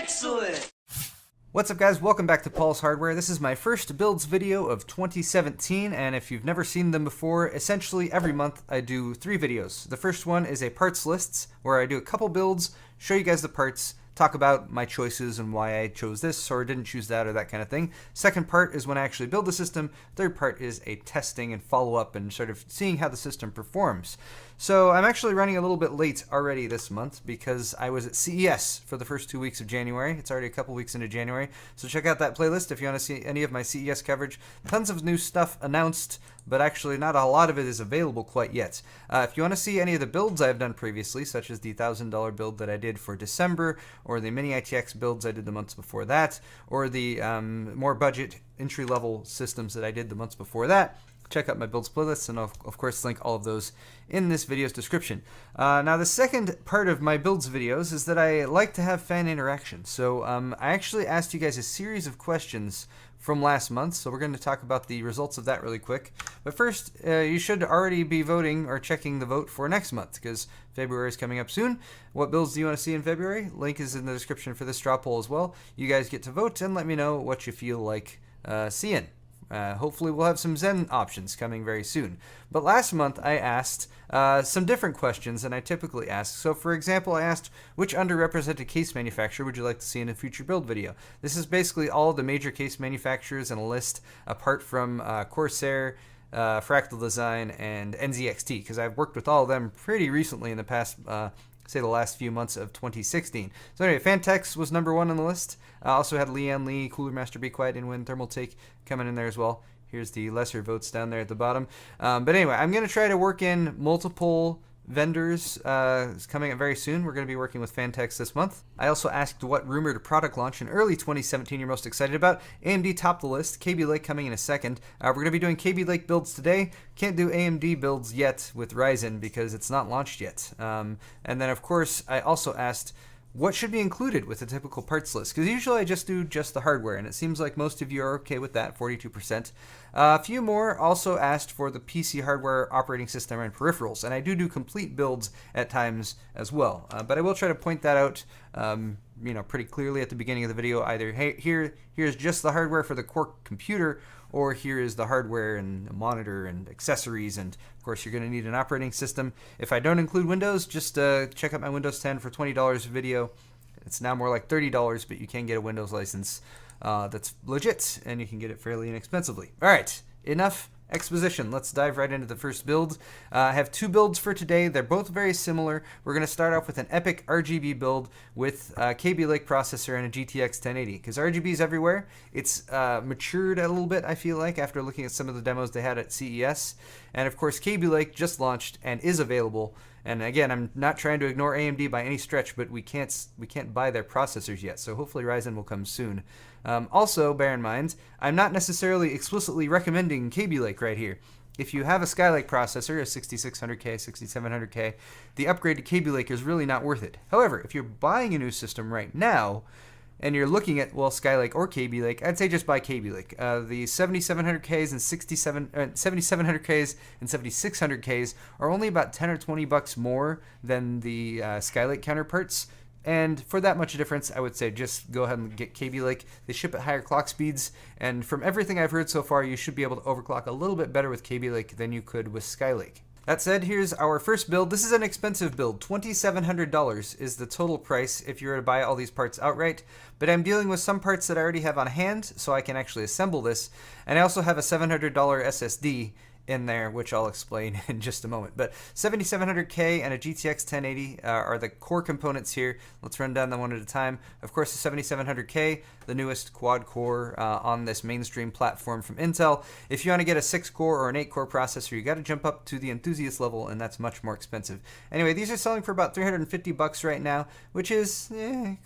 Excellent! What's up guys, welcome back to Paul's Hardware. This is my first builds video of 2017, and if you've never seen them before, essentially every month I do 3 videos. The first one is a parts lists, where I do a couple builds, show you guys the parts, talk about my choices and why I chose this or didn't choose that or that kind of thing. Second part is when I actually build the system. Third part is a testing and follow-up and sort of seeing how the system performs. So I'm actually running a little bit late already this month because I was at CES for the first 2 weeks of January. It's already a couple weeks into January, so check out that playlist if you want to see any of my CES coverage. Tons of new stuff announced, but actually not a lot of it is available quite yet. If you want to see any of the builds I've done previously, such as the $1,000 build that I did for December, or the mini ITX builds I did the months before that, or the more budget entry-level systems that I did the months before that, check out my builds playlist, and I'll of course link all of those in this video's description. Now the second part of my builds videos is that I like to have fan interaction. So I actually asked you guys a series of questions from last month, so we're going to talk about the results of that really quick. But first, you should already be voting or checking the vote for next month, because February is coming up soon. What builds do you want to see in February? Link is in the description for this straw poll as well. You guys get to vote and let me know what you feel like seeing. Hopefully we'll have some Zen options coming very soon. But last month I asked some different questions than I typically ask. So for example, I asked, which underrepresented case manufacturer would you like to see in a future build video? This is basically all the major case manufacturers in a list apart from Corsair, Fractal Design, and NZXT, because I've worked with all of them pretty recently in the past say the last few months of 2016. So anyway, Fantex was number 1 on the list. Also had Lian Li, Cooler Master, Be Quiet, InWin, Thermal Take coming in there as well. Here's the lesser votes down there at the bottom. But anyway, I'm going to try to work in multiple vendors coming up very soon. We're going to be working with Fantex this month. I also asked what rumored product launch in early 2017 you're most excited about. AMD topped the list. KB Lake coming in a second. We're going to be doing KB Lake builds today. Can't do AMD builds yet with Ryzen because it's not launched yet. And then of course I also asked what should be included with a typical parts list, because usually I just do just the hardware, and it seems like most of you are okay with that, 42%. A few more also asked for the PC hardware, operating system, and peripherals, and I do complete builds at times as well. But I will try to point that out pretty clearly at the beginning of the video. Either, hey, here's just the hardware for the core computer, or here is the hardware and the monitor and accessories, and of course you're going to need an operating system. If I don't include Windows, just check out my Windows 10 for $20 video. It's now more like $30, but you can get a Windows license that's legit, and you can get it fairly inexpensively. Alright, enough exposition. Let's dive right into the first build. I have 2 builds for today. They're both very similar. We're going to start off with an epic RGB build with a KB Lake processor and a GTX 1080, because RGB is everywhere. It's matured a little bit, I feel like, after looking at some of the demos they had at CES. And of course, KB Lake just launched and is available. And again, I'm not trying to ignore AMD by any stretch, but we can't buy their processors yet, so hopefully Ryzen will come soon. Also, bear in mind, I'm not necessarily explicitly recommending KB Lake right here. If you have a Skylake processor, a 6600K, 6700K, the upgrade to KB Lake is really not worth it. However, if you're buying a new system right now, and you're looking at, well, Skylake or KB Lake, I'd say just buy KB Lake. The 7700Ks and 7700Ks and 7600Ks are only about 10 or 20 bucks more than the Skylake counterparts. And for that much difference, I would say just go ahead and get KB Lake. They ship at higher clock speeds, and from everything I've heard so far, you should be able to overclock a little bit better with KB Lake than you could with Skylake. That said, here's our first build. This is an expensive build. $2,700 is the total price if you were to buy all these parts outright, but I'm dealing with some parts that I already have on hand, so I can actually assemble this, and I also have a $700 SSD in there, which I'll explain in just a moment. But 7700K and a GTX 1080 are the core components here. Let's run down them one at a time. Of course, the 7700K, the newest quad-core on this mainstream platform from Intel. If you want to get a 6-core or an 8-core processor, you got to jump up to the enthusiast level, and that's much more expensive. Anyway, these are selling for about 350 bucks right now, which is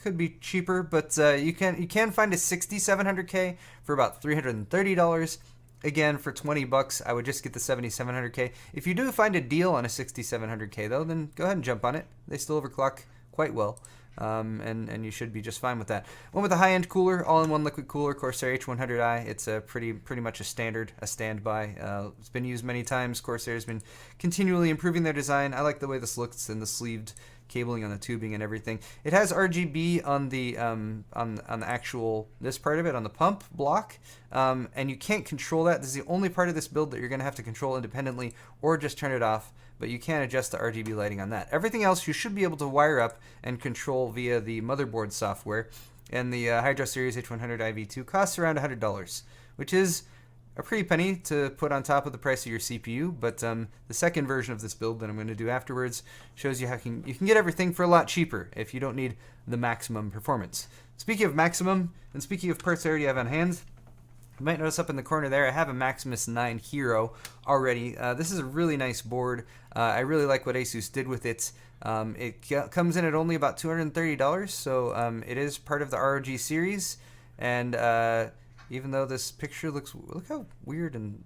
could be cheaper, but you can find a 6700K for about $330. Again, for 20 bucks, I would just get the 7700K. If you do find a deal on a 6700K, though, then go ahead and jump on it. They still overclock quite well, and you should be just fine with that. One with a high-end cooler, all-in-one liquid cooler, Corsair H100i. It's a pretty much a standby. It's been used many times. Corsair's been continually improving their design. I like the way this looks in the sleeved cabling on the tubing and everything. It has RGB on the actual this part of it, on the pump block, and you can't control that. This is the only part of this build that you're going to have to control independently or just turn it off, but you can't adjust the RGB lighting on that. Everything else you should be able to wire up and control via the motherboard software, and the Hydro Series H100 IV2 costs around $100, which is a pretty penny to put on top of the price of your CPU, but the second version of this build that I'm going to do afterwards shows you how you can get everything for a lot cheaper if you don't need the maximum performance. Speaking of maximum, and speaking of parts I already have on hand, you might notice up in the corner there I have a Maximus 9 Hero already. This is a really nice board. I really like what Asus did with it. It comes in at only about $230, so it is part of the ROG series, and even though this picture look how weird and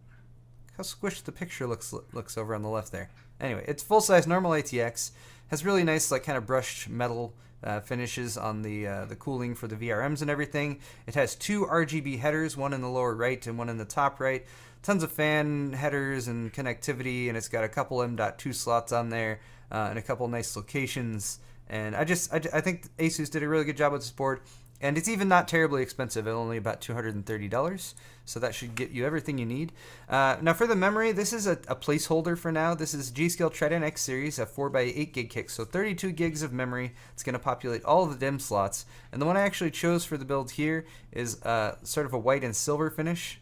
how squished the picture looks over on the left there. Anyway, it's full-size normal ATX, has really nice like kind of brushed metal finishes on the cooling for the VRMs and everything. It has two RGB headers, one in the lower right and one in the top right. Tons of fan headers and connectivity, and it's got a couple M.2 slots on there and a couple nice locations. And I think Asus did a really good job with this board. And it's even not terribly expensive at only about $230, so that should get you everything you need. Now for the memory, this is a placeholder for now. This is G.Skill Trident X series, a 4x8 gig kick, so 32 gigs of memory. It's going to populate all of the DIMM slots. And the one I actually chose for the build here is sort of a white and silver finish.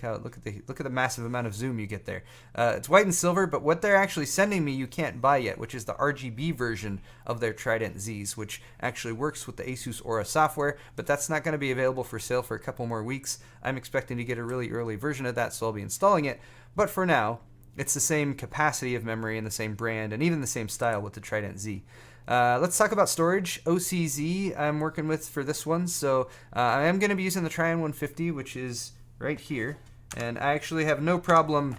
Look at the massive amount of zoom you get there. It's white and silver, but what they're actually sending me you can't buy yet, which is the RGB version of their Trident Zs, which actually works with the Asus Aura software, but that's not going to be available for sale for a couple more weeks. I'm expecting to get a really early version of that, so I'll be installing it. But for now, it's the same capacity of memory and the same brand and even the same style with the Trident Z. Let's talk about storage. OCZ I'm working with for this one, so I am going to be using the Tryon 150, which is right here, and I actually have no problem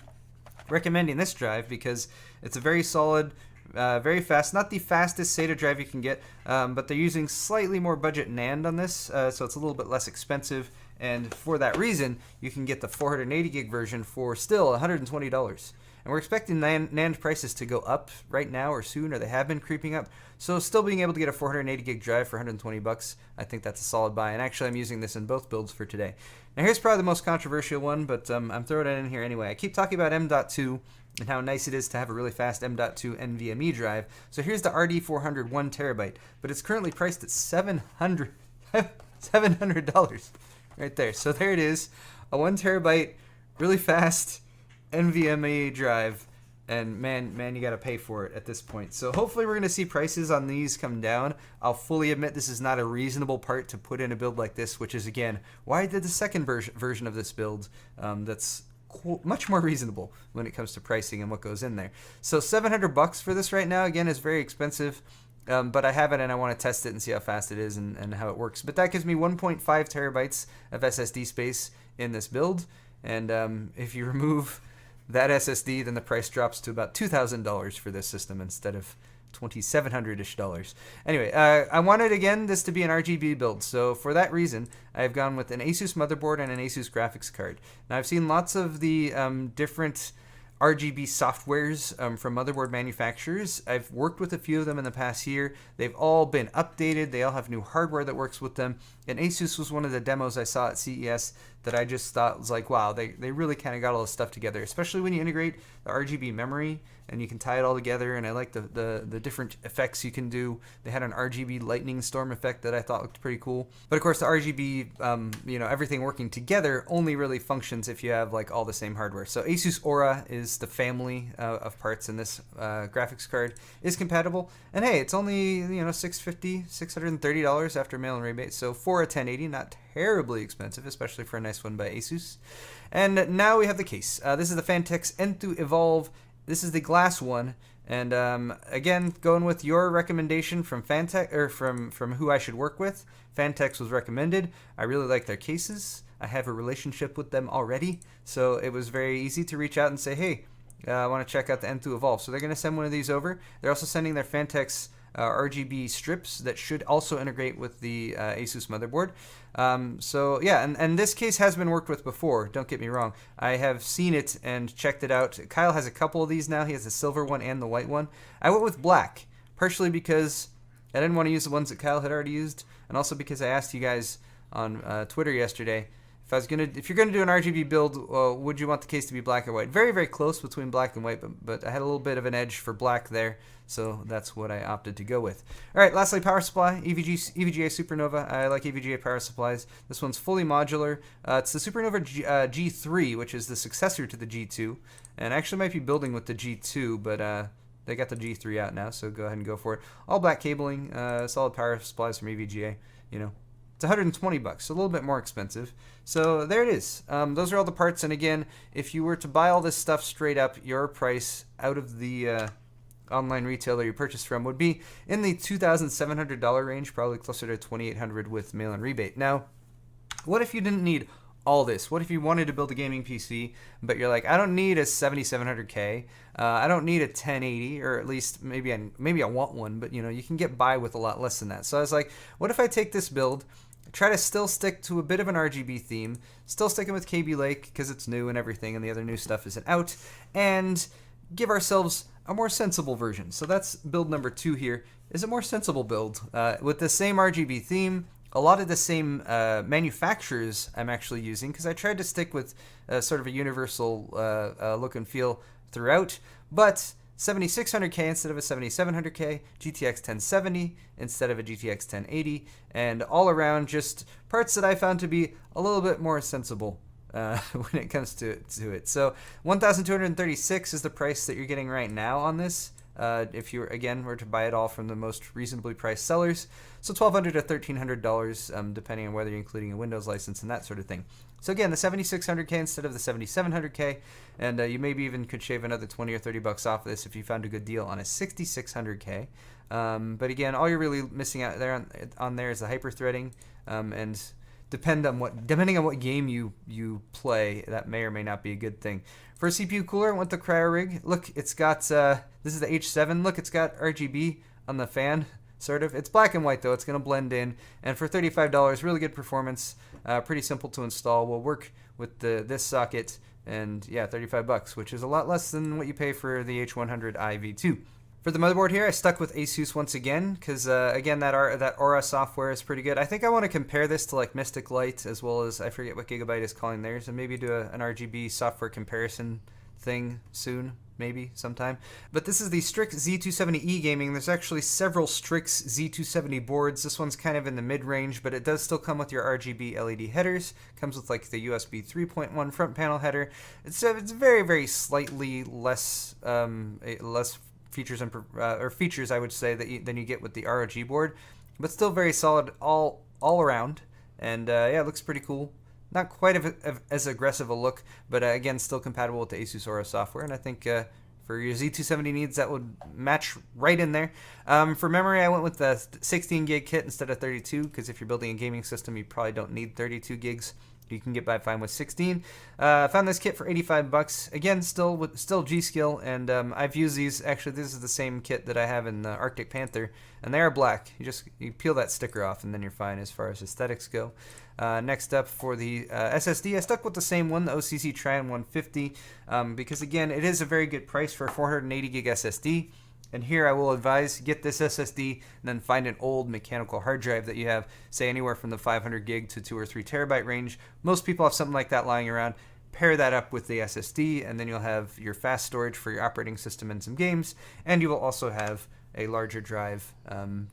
recommending this drive because it's a very solid, very fast, not the fastest SATA drive you can get, but they're using slightly more budget NAND on this, so it's a little bit less expensive, and for that reason you can get the 480 gig version for still $120. And we're expecting NAND prices to go up right now or soon, or they have been creeping up. So still being able to get a 480 gig drive for $120, I think that's a solid buy. And actually I'm using this in both builds for today. Now here's probably the most controversial one, but I'm throwing it in here anyway. I keep talking about M.2 and how nice it is to have a really fast M.2 NVMe drive. So here's the RD400 1 terabyte, but it's currently priced at $700 right there. So there it is, a 1 terabyte, really fast NVMe drive, and man, you gotta pay for it at this point. So hopefully we're gonna see prices on these come down. I'll fully admit this is not a reasonable part to put in a build like this, which is again why I did the second version of this build that's much more reasonable when it comes to pricing and what goes in there. So $700 for this right now again is very expensive, but I have it and I want to test it and see how fast it is and how it works. But that gives me 1.5 terabytes of SSD space in this build, and if you remove that SSD, then the price drops to about $2,000 for this system instead of $2,700-ish. Anyway, I wanted, again, this to be an RGB build, so for that reason, I've gone with an Asus motherboard and an Asus graphics card. Now, I've seen lots of the different RGB softwares from motherboard manufacturers. I've worked with a few of them in the past year. They've all been updated. They all have new hardware that works with them. And Asus was one of the demos I saw at CES that I just thought was like, wow, they really kind of got all this stuff together, especially when you integrate the RGB memory and you can tie it all together. And I like the different effects you can do. They had an RGB lightning storm effect that I thought looked pretty cool. But of course, the RGB, everything working together only really functions if you have like all the same hardware. So Asus Aura is the family of parts, and this graphics card is compatible. And hey, it's only $630 after mail and rebate. So for a 1080, not terribly expensive, especially for a nice one by Asus. And now we have the case. This is the Phanteks Enthoo Evolve. This is the glass one, and again, going with your recommendation from Phanteks, or from who I should work with. Phanteks was recommended. I really like their cases. I have a relationship with them already, so it was very easy to reach out and say, hey, I want to check out the Enthoo Evolve. So they're going to send one of these over. They're also sending their Phanteks RGB strips that should also integrate with the Asus motherboard. So yeah, and this case has been worked with before, don't get me wrong. I have seen it and checked it out. Kyle has a couple of these now. He has the silver one and the white one. I went with black. partially because I didn't want to use the ones that Kyle had already used, and also because I asked you guys on Twitter yesterday if you're gonna do an RGB build, would you want the case to be black or white? Very, very close between black and white, but I had a little bit of an edge for black there, so that's what I opted to go with. All right, lastly, power supply, EVGA Supernova. I like EVGA power supplies. This one's fully modular. It's the Supernova G3, which is the successor to the G2, and I actually might be building with the G2, but they got the G3 out now, so go ahead and go for it. All black cabling, solid power supplies from EVGA. You know, it's 120 bucks, so a little bit more expensive. So there it is. Those are all the parts, and again, if you were to buy all this stuff straight up, your price out of the online retailer you purchased from would be in the $2,700 range, probably closer to $2,800 with mail-in rebate. Now, what if you didn't need all this? What if you wanted to build a gaming PC, but you're like, I don't need a 7700K, I don't need a 1080, or at least maybe I want one, but you know, you can get by with a lot less than that. So I was like, what if I take this build, try to still stick to a bit of an RGB theme, still sticking with KB Lake because it's new and everything, and the other new stuff isn't out, and give ourselves a more sensible version. So that's build number 2 here, is a more sensible build with the same RGB theme. A lot of the same manufacturers I'm actually using, because I tried to stick with sort of a universal look and feel throughout, but 7600K instead of a 7700K, GTX 1070 instead of a GTX 1080, and all around just parts that I found to be a little bit more sensible when it comes to it. So 1,236 is the price that you're getting right now on this. If you were to buy it all from the most reasonably priced sellers, so $1,200 to $1,300, depending on whether you're including a Windows license and that sort of thing. So again, the 7600K instead of the 7700K, and you maybe even could shave another 20 or 30 bucks off of this if you found a good deal on a 6600K. But again, all you're really missing out there on there is the hyper-threading, and depending on what game you play, that may or may not be a good thing. For a CPU cooler, I went the CryoRig. Look, it's got, this is the H7. Look, it's got RGB on the fan, sort of. It's black and white, though. It's going to blend in. And for $35, really good performance. Pretty simple to install. Will work with this socket. And yeah, 35 bucks, which is a lot less than what you pay for the H100i V2. For the motherboard here, I stuck with Asus once again, because again, that Aura software is pretty good. I think I want to compare this to like Mystic Light, as well as, I forget what Gigabyte is calling theirs, and maybe do an RGB software comparison thing soon, maybe sometime. But this is the Strix Z270E gaming. There's actually several Strix Z270 boards. This one's kind of in the mid-range, but it does still come with your RGB LED headers. Comes with like the USB 3.1 front panel header. It's very, very slightly less features features, I would say, than you get with the ROG board, but still very solid all around. And yeah, it looks pretty cool. Not quite as aggressive a look, but again, still compatible with the Asus Aura software. And I think for your Z270 needs, that would match right in there. For memory, I went with the 16 gig kit instead of 32, because if you're building a gaming system, you probably don't need 32 gigs. You can get by fine with 16. Found this kit for 85 bucks. Again, still G-Skill, and I've used these. Actually, this is the same kit that I have in the Arctic Panther, and they are black. You peel that sticker off, and then you're fine as far as aesthetics go. Next up, for the SSD, I stuck with the same one, the OCC Trion 150, because again, it is a very good price for a 480 gig SSD. And here I will advise, get this SSD and then find an old mechanical hard drive that you have, say anywhere from the 500 gig to 2 or 3 terabyte range. Most people have something like that lying around. Pair that up with the SSD, and then you'll have your fast storage for your operating system and some games, and you will also have a larger drive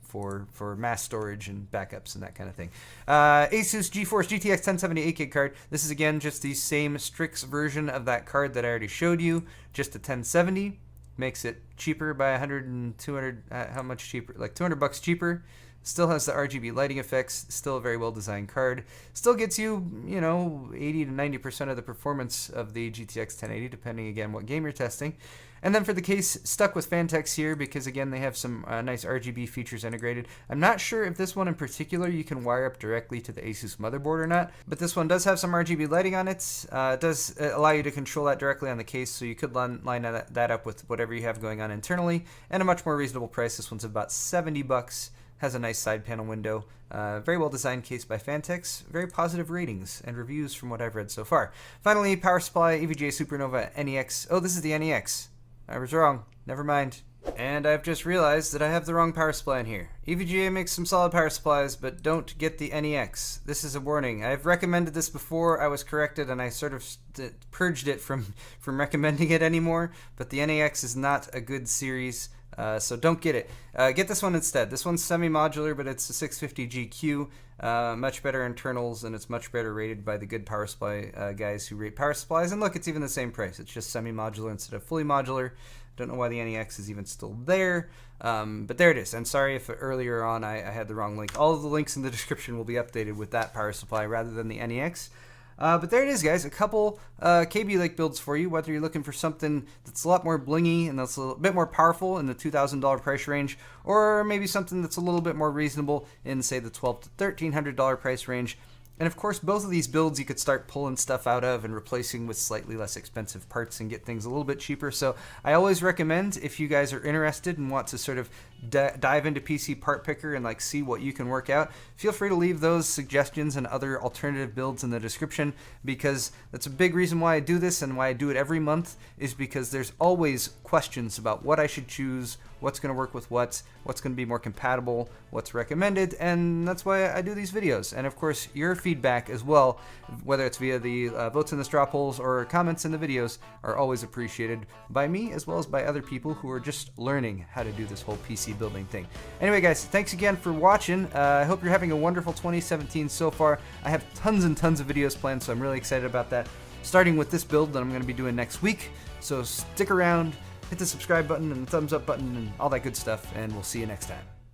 for mass storage and backups and that kind of thing. Asus GeForce GTX 1070 8GB card. This is again just the same Strix version of that card that I already showed you, just a 1070. Makes it cheaper by 100 and 200. How much cheaper? Like 200 bucks cheaper. Still has the RGB lighting effects. Still a very well designed card. Still gets you, 80 to 90% of the performance of the GTX 1080, depending again what game you're testing. And then for the case, stuck with Fantex here because again they have some nice RGB features integrated. I'm not sure if this one in particular you can wire up directly to the Asus motherboard or not, but this one does have some RGB lighting on it. It does allow you to control that directly on the case, so you could line that up with whatever you have going on internally, and a much more reasonable price. This one's about 70 bucks. Has a nice side panel window. Very well designed case by Fantex. Very positive ratings and reviews from what I've read so far. Finally, power supply, EVGA Supernova NEX. Oh, this is the NEX. I was wrong. Never mind. And I've just realized that I have the wrong power supply in here. EVGA makes some solid power supplies, but don't get the NEX. This is a warning. I've recommended this before, I was corrected, and I sort of purged it from recommending it anymore, but the NEX is not a good series, so don't get it. Get this one instead. This one's semi-modular, but it's a 650 GQ, much better internals, and it's much better rated by the good power supply guys who rate power supplies. And look, it's even the same price. It's just semi-modular instead of fully modular. Don't know why the NEX is even still there, but there it is. And sorry if earlier on I had the wrong link. All of the links in the description will be updated with that power supply rather than the NEX. But there it is, guys. A couple KB Lake builds for you, whether you're looking for something that's a lot more blingy and that's a little bit more powerful in the $2,000 price range, or maybe something that's a little bit more reasonable in, say, the $1,200 to $1,300 price range. And of course, both of these builds you could start pulling stuff out of and replacing with slightly less expensive parts and get things a little bit cheaper. So I always recommend, if you guys are interested and want to sort of dive into PC Part Picker and like see what you can work out, feel free to leave those suggestions and other alternative builds in the description, because that's a big reason why I do this and why I do it every month, is because there's always questions about what I should choose, what's going to work with what's going to be more compatible, what's recommended, and that's why I do these videos. And of course, your feedback as well, whether it's via the votes in the straw polls or comments in the videos, are always appreciated by me as well as by other people who are just learning how to do this whole PC building thing. Anyway, guys, thanks again for watching. I hope you're having a wonderful 2017 so far. I have tons and tons of videos planned, so I'm really excited about that, starting with this build that I'm going to be doing next week. So stick around, hit the subscribe button and the thumbs up button and all that good stuff, and we'll see you next time.